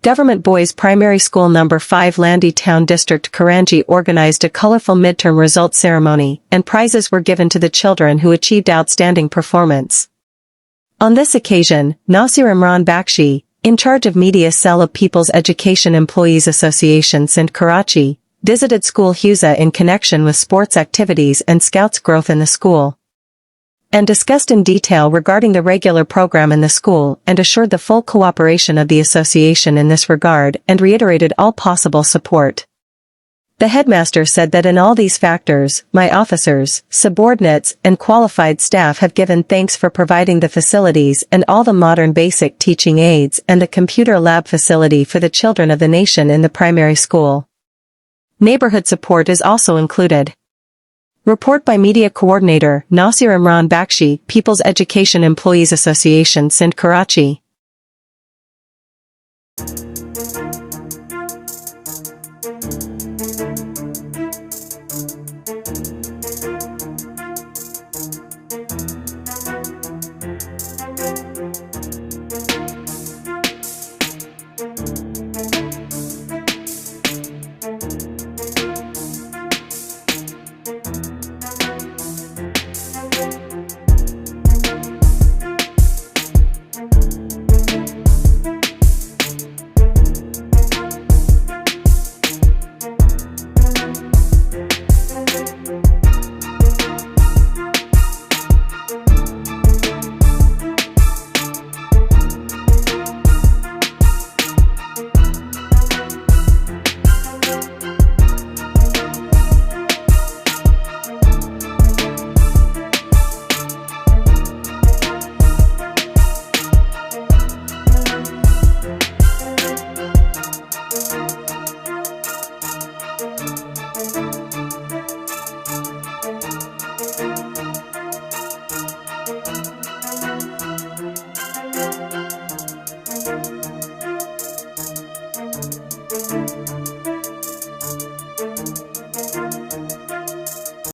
Govt Boys Primary School No. 5 Landhi Town District Korangi organized a colorful midterm results ceremony, and prizes were given to the children who achieved outstanding performance. On this occasion, Nasir Imran Bakshi, in charge of Media Cell of People's Education Employees Association Sindh Karachi, visited school Huza in connection with sports activities and Scouts growth in the school, and discussed in detail regarding the regular program in the school and assured the full cooperation of the association in this regard and reiterated all possible support. The headmaster said that in all these factors, my officers, subordinates, and qualified staff have given thanks for providing the facilities and all the modern basic teaching aids and the computer lab facility for the children of the nation in the primary school. Neighborhood support is also included. Report by Media Coordinator, Nasir Imran Bakshi, People's Education Employees Association Sindh Karachi.